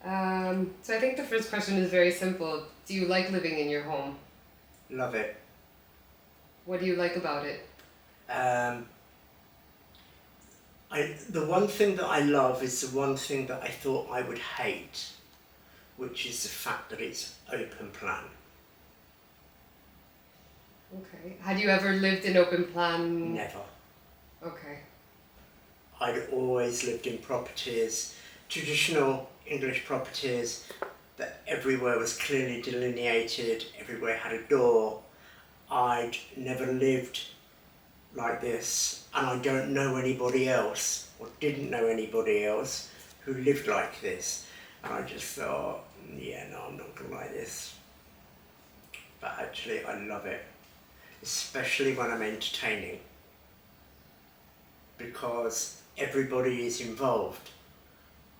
So I think the first question is very simple. Do you like living in your home? Love it. What do you like about it? Um, the one thing that I love is the one thing that I thought I would hate, which is the fact that it's open plan. Okay. Had you ever lived in open plan? Never. Okay. I'd always lived in properties, traditional English properties, that everywhere was clearly delineated, everywhere had a door. I'd never lived like this, and I don't know anybody else, or didn't know anybody else, who lived like this. And I just thought, yeah, no, I'm not gonna like this. But actually, I love it, especially when I'm entertaining, because everybody is involved.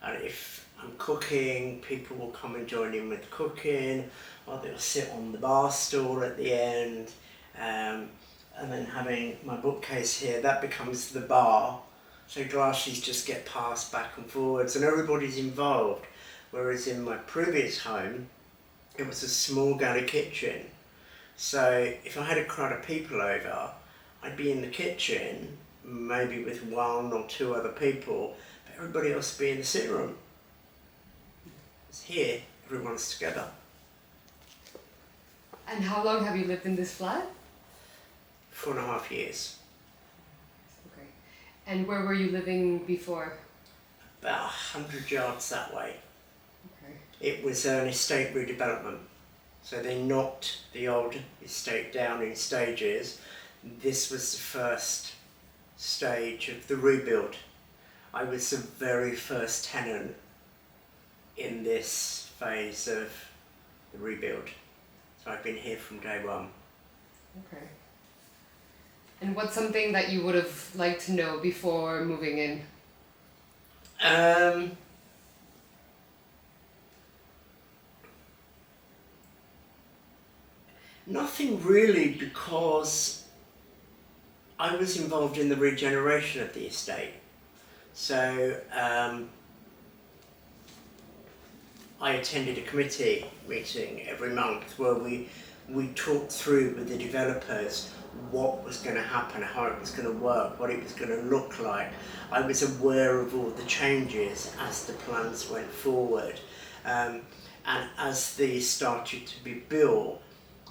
And if I'm cooking, people will come and join in with cooking, or they'll sit on the bar stool at the end. And then having my bookcase here, that becomes the bar. So glasses just get passed back and forwards, and everybody's involved. Whereas in my previous home, it was a small galley kitchen. So if I had a crowd of people over, I'd be in the kitchen, maybe with one or two other people, but everybody else would be in the sitting room. It's here, everyone's together. And how long have you lived in this flat? 4.5 years. Okay. And where were you living before? About 100 yards that way. Okay. It was an estate redevelopment. So they knocked the old estate down in stages. This was the first stage of the rebuild. I was the very first tenant in this phase of the rebuild. So I've been here from day one. Okay. And what's something that you would have liked to know before moving in? Um, Nothing really, because I was involved in the regeneration of the estate. So I attended a committee meeting every month where we talked through with the developers what was going to happen, how it was going to work, what it was going to look like. I was aware of all the changes as the plans went forward. And as these started to be built,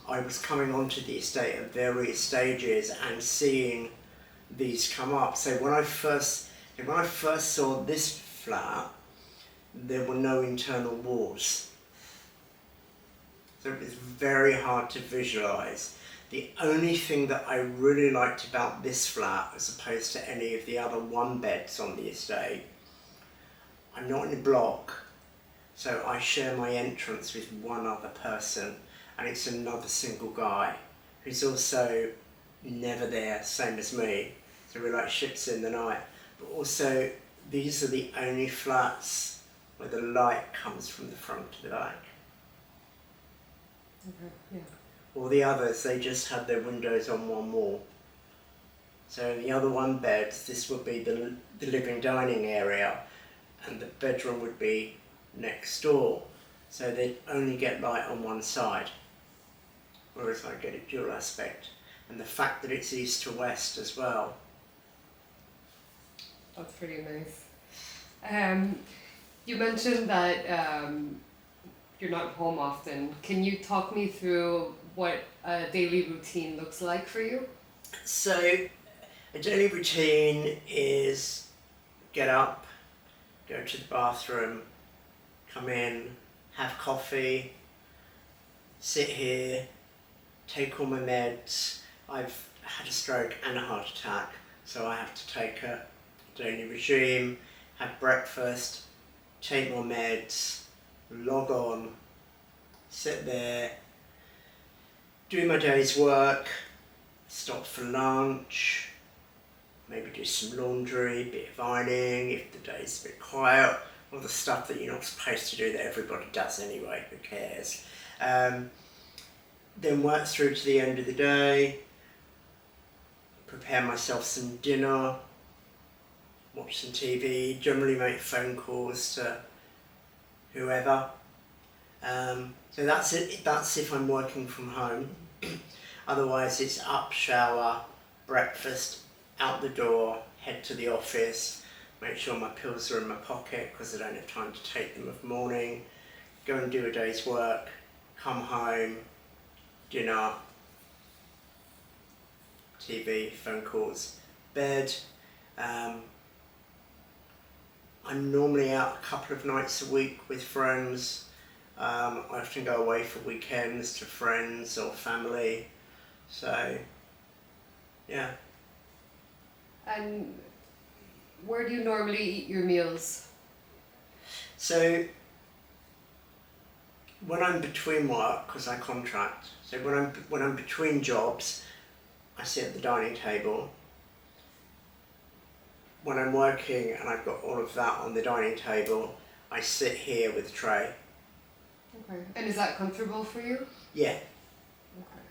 I was coming onto the estate at various stages and seeing these come up. So when I first saw this flat, there were no internal walls. So it was very hard to visualise. The only thing that I really liked about this flat, as opposed to any of the other one beds on the estate, I'm not in a block, so I share my entrance with one other person, and it's another single guy who's also never there, same as me. So we're like ships in the night. But also, these are the only flats where the light comes from the front to the back. Okay. Yeah. All the others, they just have their windows on one wall. So in the other one beds, this would be the living dining area, and the bedroom would be next door. So they'd only get light on one side, whereas I get a dual aspect. And the fact that it's east to west as well. That's pretty nice. You mentioned that you're not home often. Can you talk me through what a daily routine looks like for you? So a daily routine is get up, go to the bathroom, come in, have coffee, sit here, take all my meds. I've had a stroke and a heart attack, so I have to take a daily regime, have breakfast, take more meds, log on, sit there, do my day's work, stop for lunch, maybe do some laundry, bit of ironing if the day's a bit quiet, all the stuff that you're not supposed to do that everybody does anyway, who cares. Then work through to the end of the day, prepare myself some dinner, watch some TV, generally make phone calls to whoever. So that's it. That's if I'm working from home. Otherwise, it's up, shower, breakfast, out the door, head to the office, make sure my pills are in my pocket because I don't have time to take them of the morning, go and do a day's work, come home, dinner, TV, phone calls, bed. I'm normally out a couple of nights a week with friends. I often go away for weekends to friends or family. So, yeah. And where do you normally eat your meals? So, when I'm between work, because I contract, so when I'm between jobs, I sit at the dining table. When I'm working and I've got all of that on the dining table, I sit here with a tray. Okay. And is that comfortable for you? Yeah. Okay.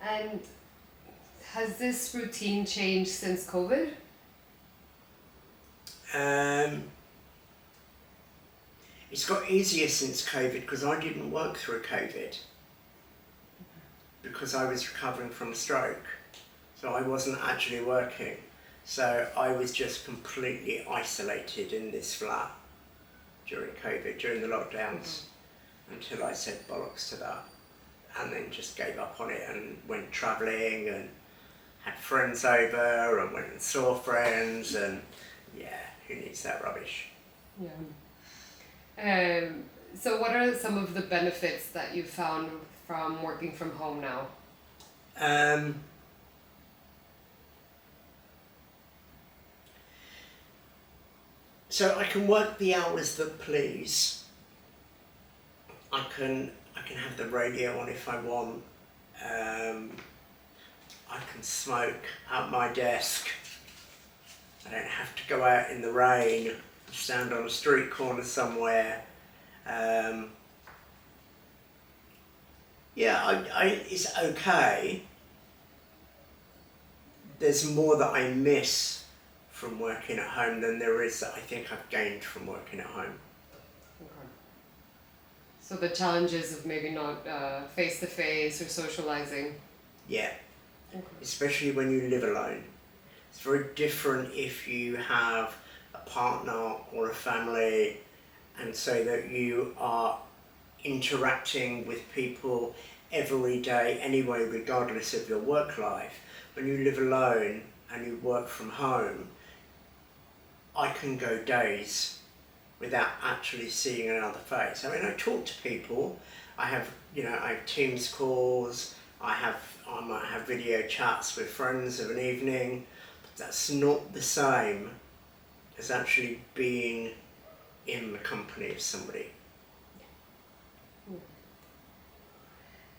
And has this routine changed since COVID? It's got easier since COVID because I didn't work through COVID because I was recovering from a stroke. So I wasn't actually working. So I was just completely isolated in this flat during COVID, during the lockdowns, until I said bollocks to that. And then just gave up on it and went travelling and had friends over and went and saw friends and yeah, who needs that rubbish? Yeah. So what are some of the benefits that you've found from working from home now? So I can work the hours that please. I can have the radio on if I want. I can smoke at my desk. I don't have to go out in the rain, stand on a street corner somewhere. It's okay. There's more that I miss from working at home than there is that I think I've gained from working at home. Okay. So the challenges of maybe not face-to-face or socializing. Yeah. Okay. Especially when you live alone. It's very different if you have a partner or a family and so that you are interacting with people every day anyway, regardless of your work life. When you live alone and you work from home, I can go days without actually seeing another face. I mean, I talk to people, I have Teams calls, I might have video chats with friends of an evening, but that's not the same as actually being in the company of somebody.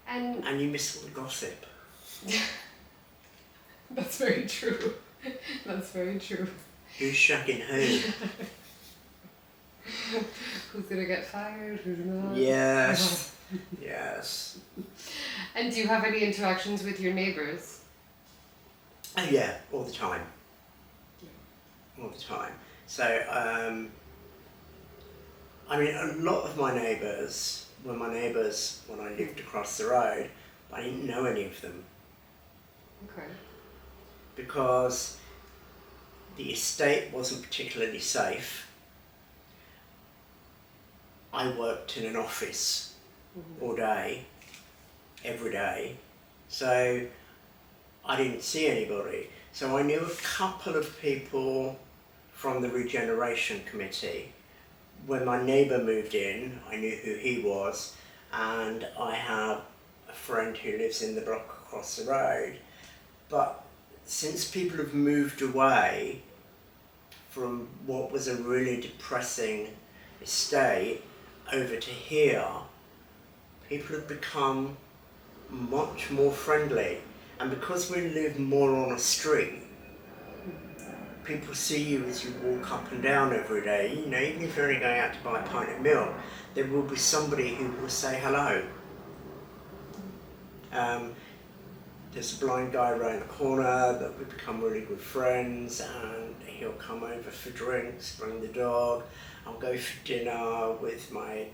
And you miss all the gossip. That's very true. That's very true. Who's shagging who? Who's gonna get fired? Who's not? Yes. Yes. And do you have any interactions with your neighbours? Oh yeah, all the time. All the time. So, I mean, a lot of my neighbours were my neighbours when I lived across the road, but I didn't know any of them. Okay. Because the estate wasn't particularly safe. I worked in an office all day, every day, so I didn't see anybody. So I knew a couple of people from the regeneration committee. When my neighbour moved in, I knew who he was, and I have a friend who lives in the block across the road. But since people have moved away from what was a really depressing estate over to here, people have become much more friendly. And because we live more on a street, people see you as you walk up and down every day. You know, even if you're only going out to buy a pint of milk, there will be somebody who will say hello. there's a blind guy around the corner that we become really good friends, and he'll come over for drinks, bring the dog. I'll go for dinner with my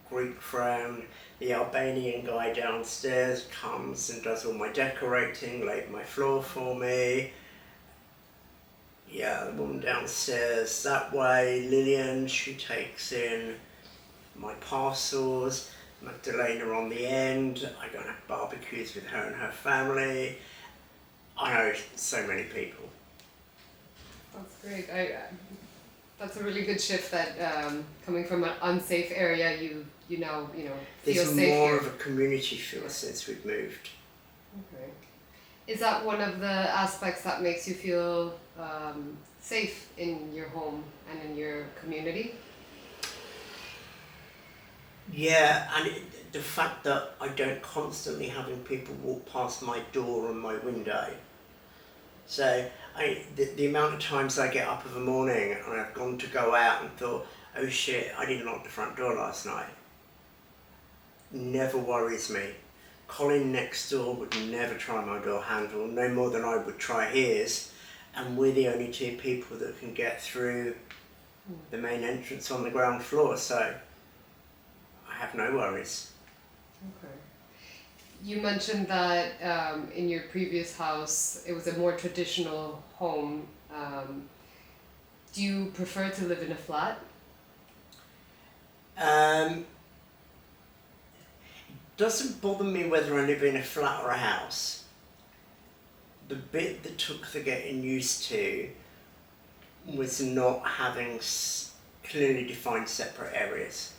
Greek friend. The Albanian guy downstairs comes and does all my decorating, laid my floor for me. Yeah, the woman downstairs that way, Lillian, she takes in my parcels. Magdalena on the end. I go and have barbecues with her and her family. I know so many people. That's great. That's a really good shift. That coming from an unsafe area, you now feel There's safe more here. of a community feel since we've moved. Okay. Is that one of the aspects that makes you feel safe in your home and in your community? Yeah, and the fact that I don't constantly having people walk past my door and my window. So the amount of times I get up in the morning and I've gone to go out and thought, oh shit, I didn't lock the front door last night. Never worries me. Colin next door would never try my door handle, no more than I would try his. And we're the only two people that can get through the main entrance on the ground floor, so I have no worries. Okay. You mentioned that in your previous house, it was a more traditional home. Do you prefer to live in a flat? Doesn't bother me whether I live in a flat or a house. The bit that took the getting used to was not having clearly defined separate areas.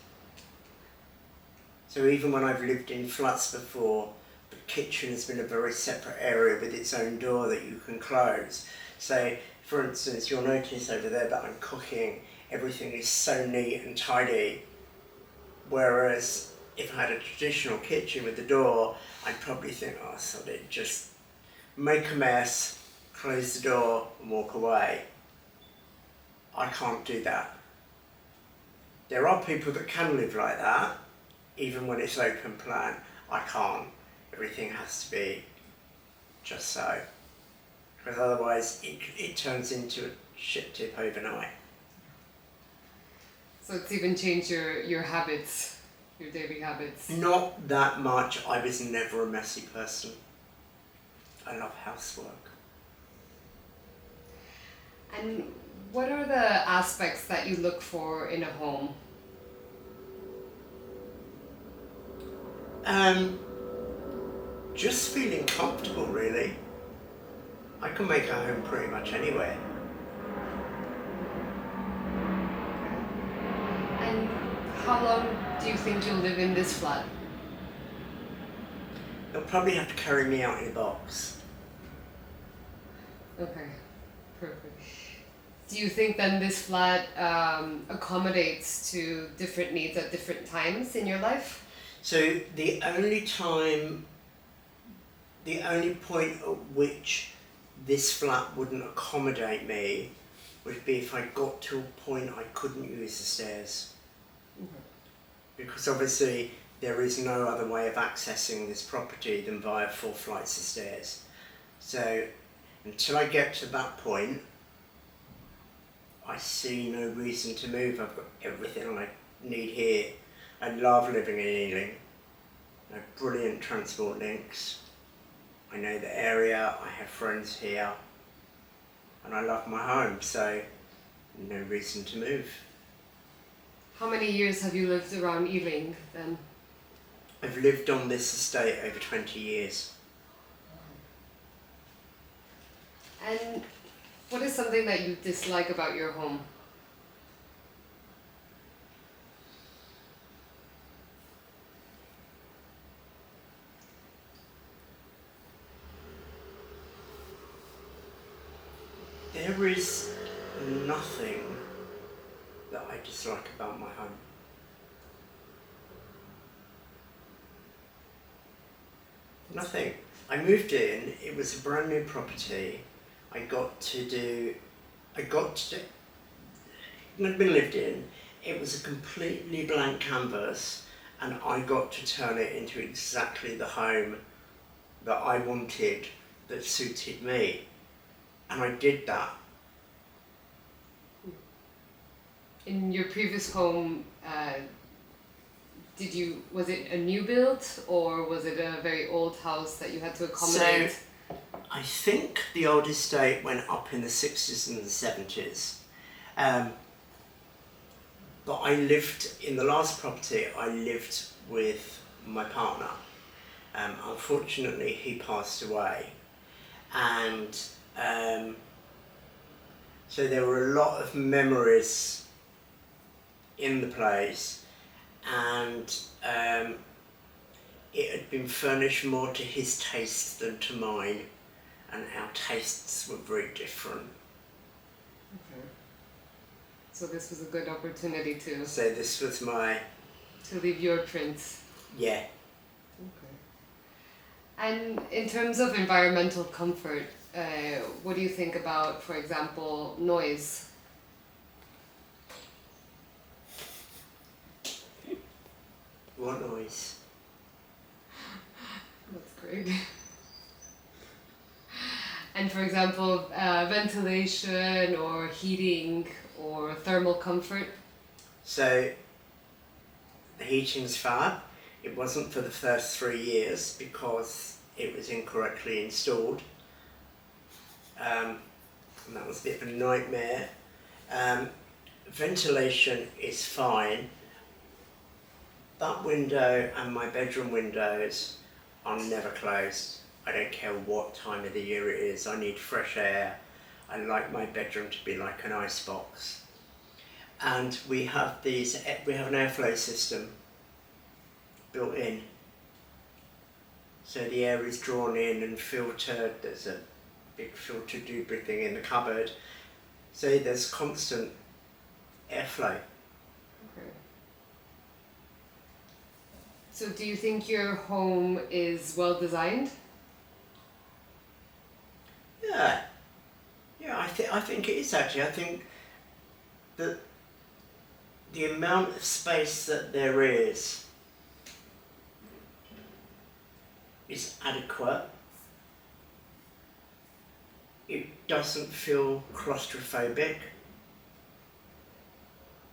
So even when I've lived in flats before, the kitchen has been a very separate area with its own door that you can close. So for instance, you'll notice over there that I'm cooking, everything is so neat and tidy. Whereas if I had a traditional kitchen with the door, I'd probably think, oh, sod it, just make a mess, close the door and walk away. I can't do that. There are people that can live like that, even when it's open plan. I can't. Everything has to be just so. Because otherwise it turns into a shit tip overnight. So it's even changed your habits, your daily habits. Not that much. I was never a messy person. I love housework. And what are the aspects that you look for in a home? Just feeling comfortable, really. I can make a home pretty much anywhere. And how long do you think you'll live in this flat? They'll probably have to carry me out in a box. Okay, perfect. Do you think then this flat accommodates to different needs at different times in your life? So the only point at which this flat wouldn't accommodate me would be if I got to a point I couldn't use the stairs. Because obviously there is no other way of accessing this property than via 4 flights of stairs. So until I get to that point, I see no reason to move. I've got everything I need here. I love living in Ealing. I have brilliant transport links. I know the area, I have friends here, and I love my home, so no reason to move. How many years have you lived around Ealing then? I've lived on this estate over 20 years. And what is something that you dislike about your home? There is nothing that I dislike about my home. Nothing. I moved in, it was a brand new property. I'd been lived in, it was a completely blank canvas, and I got to turn it into exactly the home that I wanted that suited me. And I did that. In your previous home, was it a new build or was it a very old house that you had to accommodate? So I think the old estate went up in the 60s and the 70s. But I lived, in the last property, I lived with my partner. Unfortunately, he passed away. And so there were a lot of memories in the place, and it had been furnished more to his taste than to mine, and our tastes were very different. Okay. So this was a good opportunity to So this was my, leave your prints. yeah. Okay. And in terms of environmental comfort, what do you think about, for example, noise? What noise? That's great. And for example, ventilation or heating or thermal comfort? So the heating's fab. It wasn't for the first 3 years because it was incorrectly installed. And that was a bit of a nightmare. Ventilation is fine. That window and my bedroom windows are never closed. I don't care what time of the year it is. I need fresh air. I like my bedroom to be like an icebox. And we have an airflow system built in. So the air is drawn in and filtered. There's a big filter dooby thing in the cupboard. So there's constant airflow. Okay. So do you think your home is well designed? Yeah, I think it is actually. I think that the amount of space that there is adequate. It doesn't feel claustrophobic,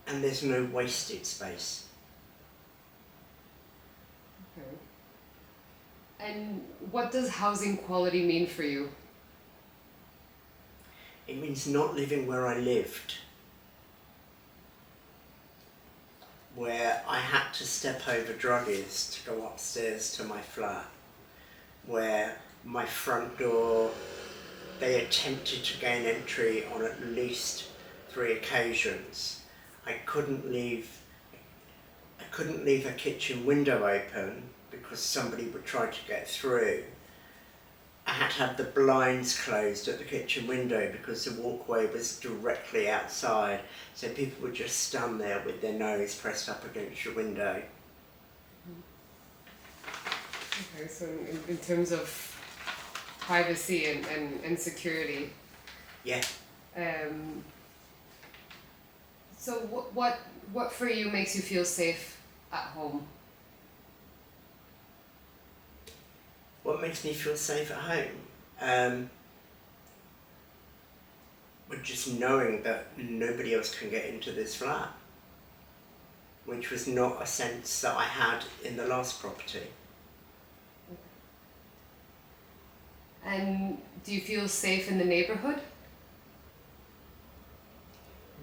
and there's no wasted space. Okay. And what does housing quality mean for you? It means not living where I lived, where I had to step over druggies to go upstairs to my flat, where my front door, they attempted to gain entry on at least 3 occasions. I couldn't leave a kitchen window open because somebody would try to get through. I had to have the blinds closed at the kitchen window because the walkway was directly outside, so people would just stand there with their nose pressed up against your window. Okay, so in terms of privacy and security. Yeah. So what for you makes you feel safe at home? What makes me feel safe at home? But just knowing that nobody else can get into this flat, which was not a sense that I had in the last property. And do you feel safe in the neighborhood?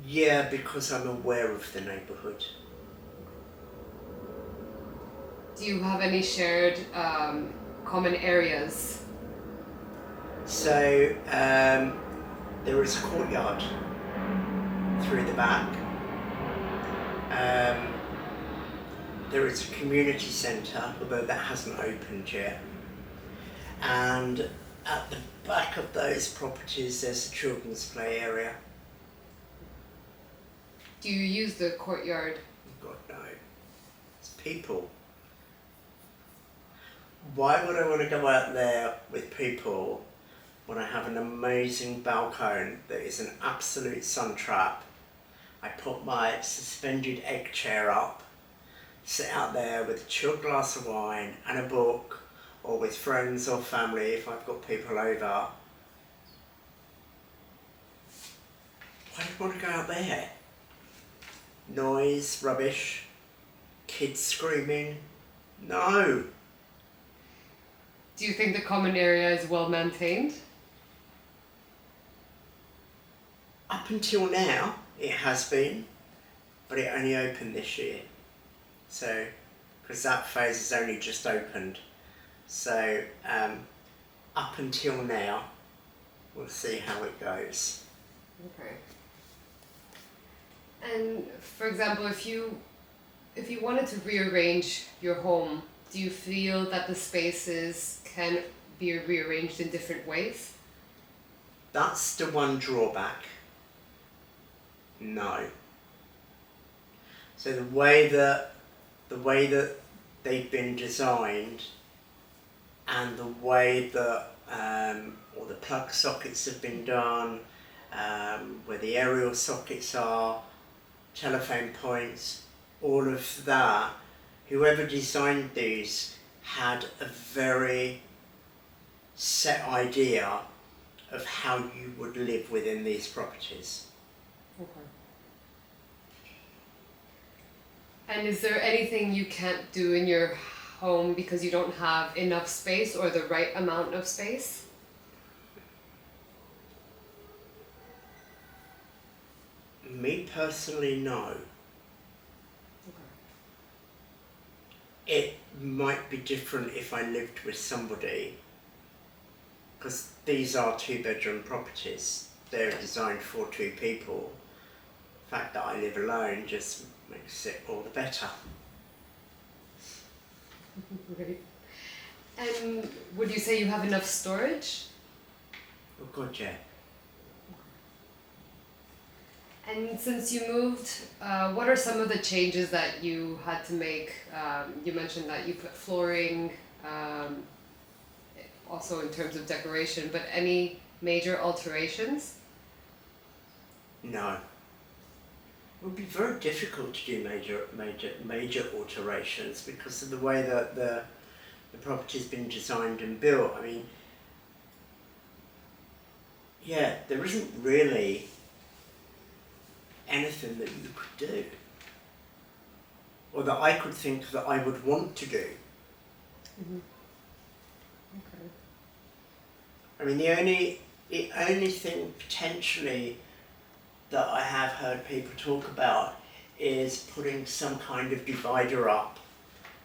Yeah, because I'm aware of the neighborhood. Do you have any shared common areas? So there is a courtyard through the back. There is a community centre, although that hasn't opened yet. And at the back of those properties there's a children's play area. Do you use the courtyard? God no. It's people. Why would I want to go out there with people when I have an amazing balcony that is an absolute sun trap? I put my suspended egg chair up, sit out there with a chilled glass of wine and a book, or with friends or family, if I've got people over, why do you want to go out there? Noise, rubbish, kids screaming. No. Do you think the common area is well maintained? Up until now, it has been, but it only opened this year. So, because that phase has only just opened. So, up until now, we'll see how it goes. Okay. And for example, if you wanted to rearrange your home, do you feel that the spaces can be rearranged in different ways? That's the one drawback. No. So the way that they've been designed, and the way that all the plug sockets have been done, where the aerial sockets are, telephone points, all of that, whoever designed these had a very set idea of how you would live within these properties. Okay. And is there anything you can't do in your home because you don't have enough space or the right amount of space? Me personally, no. Okay. It might be different if I lived with somebody, because these are 2-bedroom properties. They're designed for 2 people. The fact that I live alone just makes it all the better. Great. And would you say you have enough storage? Oh God, yeah. And since you moved, what are some of the changes that you had to make? You mentioned that you put flooring, also in terms of decoration, but any major alterations? No. It would be very difficult to do major alterations because of the way that the property's been designed and built. I mean, yeah, there isn't really anything that you could do, or that I could think that I would want to do. Mm-hmm. Okay. I mean, the only thing potentially that I have heard people talk about is putting some kind of divider up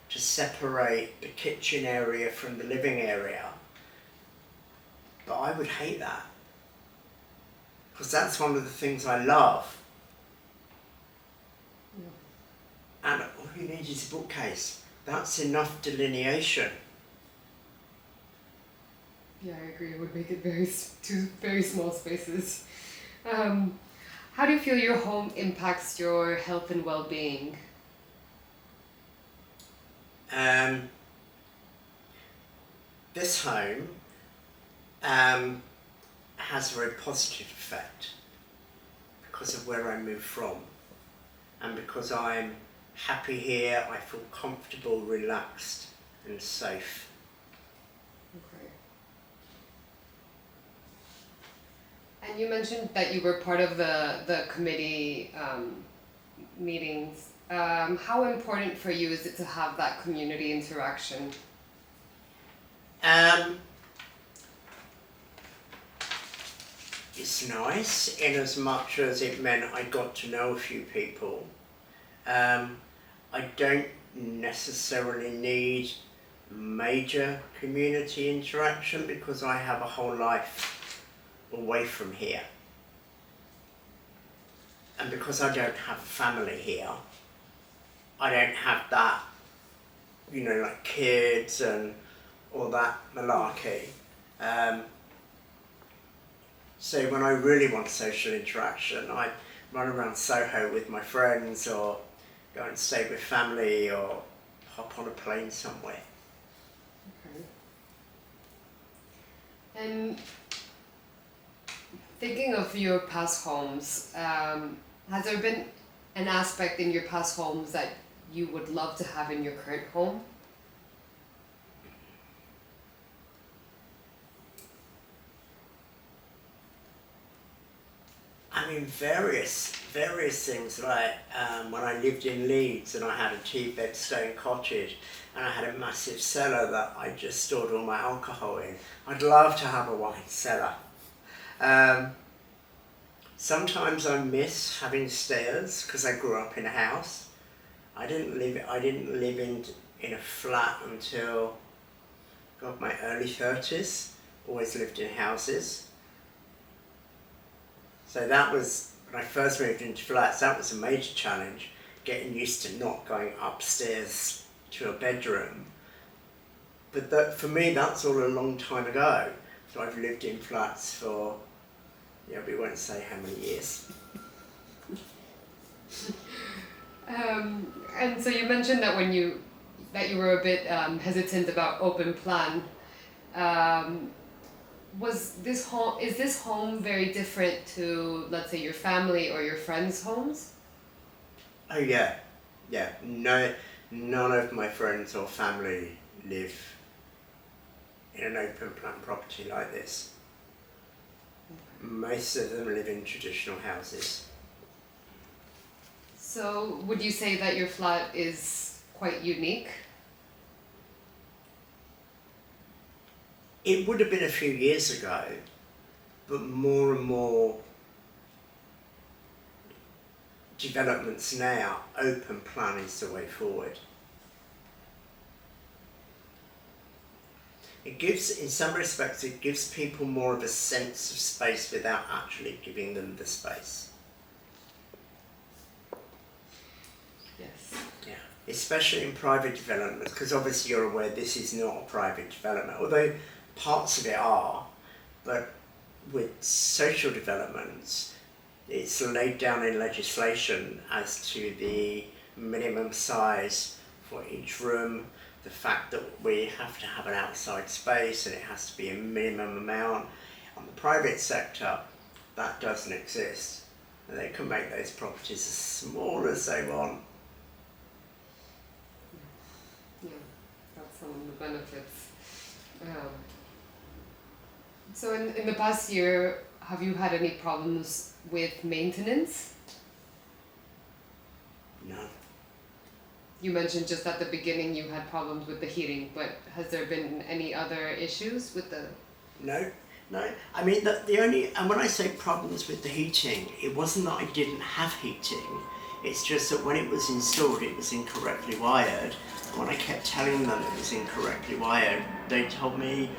to separate the kitchen area from the living area. But I would hate that, because that's one of the things I love. And all you need is a bookcase. That's enough delineation. Yeah, I agree. It would make it two very small spaces. How do you feel your home impacts your health and well-being? This home has a very positive effect because of where I moved from, and because I'm happy here. I feel comfortable, relaxed and safe. Okay. And you mentioned that you were part of the committee meetings. How important for you is it to have that community interaction? It's nice in as much as it meant I got to know a few people. I don't necessarily need major community interaction because I have a whole life away from here. And because I don't have family here, I don't have that, like kids and all that malarkey. So when I really want social interaction, I run around Soho with my friends, or go and stay with family, or hop on a plane somewhere. Okay. And thinking of your past homes, has there been an aspect in your past homes that you would love to have in your current home? I mean, various things like when I lived in Leeds and I had a two-bed stone cottage and I had a massive cellar that I just stored all my alcohol in. I'd love to have a wine cellar. Sometimes I miss having stairs because I grew up in a house. I didn't live in a flat until my early 30s. Always lived in houses. So that was, when I first moved into flats, that was a major challenge, getting used to not going upstairs to a bedroom. But for me, that's all a long time ago. So I've lived in flats for, we won't say how many years. And so you mentioned that that you were a bit hesitant about open plan. Is this home very different to, let's say, your family or your friends' homes? Oh yeah. No, none of my friends or family live in an open plan property like this. Most of them live in traditional houses. So would you say that your flat is quite unique? It would have been a few years ago, but more and more developments now, open plan is the way forward. It gives, in some respects, it gives people more of a sense of space without actually giving them the space. Yes. Yeah, especially in private developments, because obviously you're aware this is not a private development, although parts of it are, but with social developments, it's laid down in legislation as to the minimum size for each room, the fact that we have to have an outside space and it has to be a minimum amount. On the private sector, that doesn't exist. And they can make those properties as small as they want. Yeah, that's some of the benefits. So in the past year, have you had any problems with maintenance? No. You mentioned just at the beginning you had problems with the heating, but has there been any other issues with the... No. I mean, the only, and when I say problems with the heating, it wasn't that I didn't have heating, it's just that when it was installed, it was incorrectly wired. And when I kept telling them it was incorrectly wired, they told me,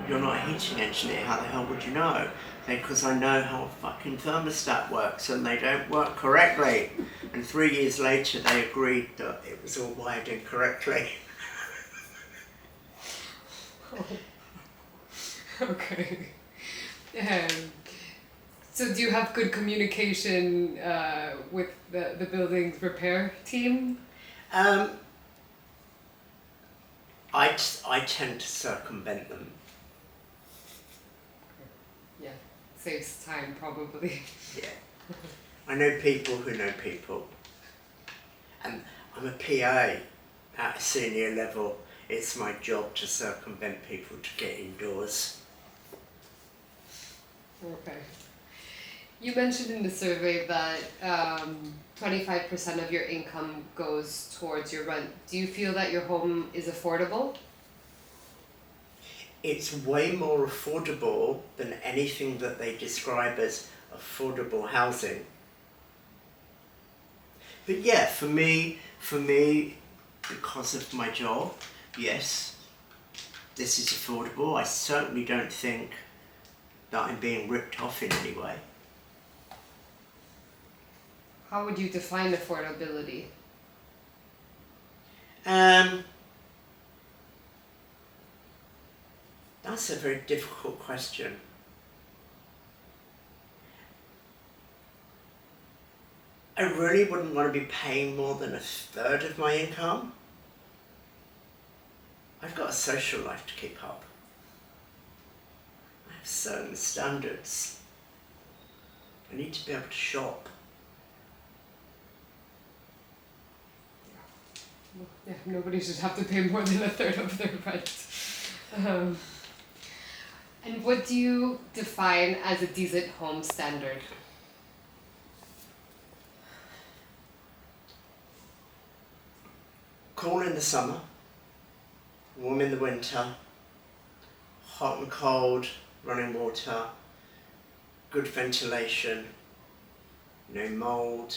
"You're not a heating engineer, how the hell would you know?" Because I know how a fucking thermostat works and they don't work correctly. And 3 years later they agreed that it was all wired incorrectly. Okay. So do you have good communication with the building's repair team? I tend to circumvent them. Yeah, saves time probably. Yeah. I know people who know people. And I'm a PA at a senior level. It's my job to circumvent people to get indoors. Okay. You mentioned in the survey that 25% of your income goes towards your rent. Do you feel that your home is affordable? It's way more affordable than anything that they describe as affordable housing. But yeah, for me, because of my job, yes, this is affordable. I certainly don't think that I'm being ripped off in any way. How would you define affordability? That's a very difficult question. I really wouldn't want to be paying more than a third of my income. I've got a social life to keep up. I have certain standards. I need to be able to shop. Yeah, nobody should have to pay more than a third of their rent. And what do you define as a decent home standard? Cool in the summer, warm in the winter, hot and cold, running water, good ventilation, no mould,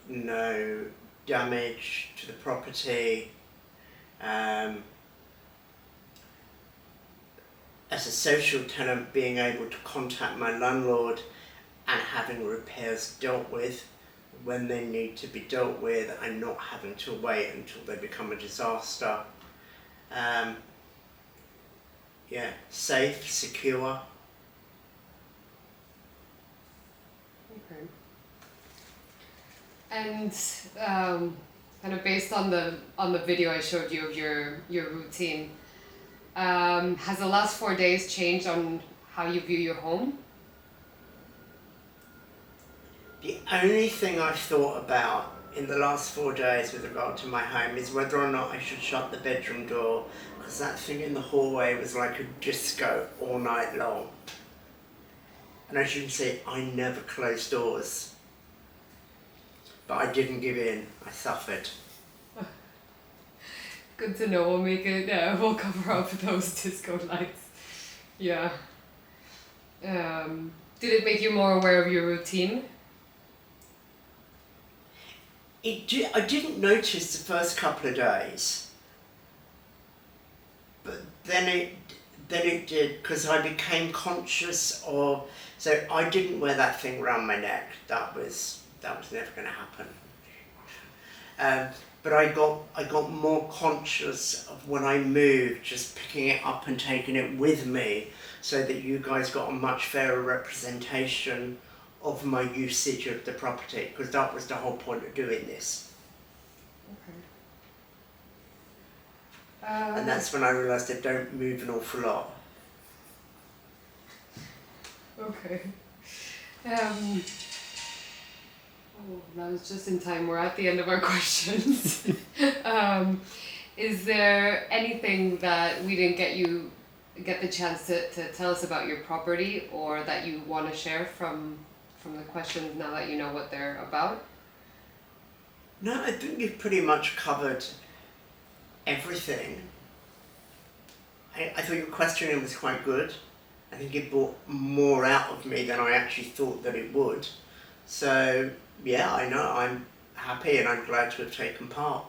no damage to the property. As a social tenant, being able to contact my landlord and having repairs dealt with when they need to be dealt with and not having to wait until they become a disaster. Yeah, safe, secure. Okay. And kind of based on the video I showed you of your routine, has the last 4 days changed on how you view your home? The only thing I've thought about in the last 4 days with regard to my home is whether or not I should shut the bedroom door, because that thing in the hallway was like a disco all night long. And as you can see, I never close doors. But I didn't give in, I suffered. Good to know. We'll make it. We'll cover up those disco lights. Yeah. Did it make you more aware of your routine? I didn't notice the first couple of days, but then it did, because I became conscious of. So I didn't wear that thing around my neck. That was never going to happen. But I got more conscious of when I moved, just picking it up and taking it with me, so that you guys got a much fairer representation of my usage of the property, because that was the whole point of doing this. Okay. And that's when I realised I don't move an awful lot. Okay. Oh, that was just in time. We're at the end of our questions. Is there anything that we didn't get the chance to tell us about your property, or that you want to share from the questions now that you know what they're about? No, I think you've pretty much covered everything. I thought your questioning was quite good. I think it brought more out of me than I actually thought that it would. So, yeah, I know, I'm happy and I'm glad to have taken part.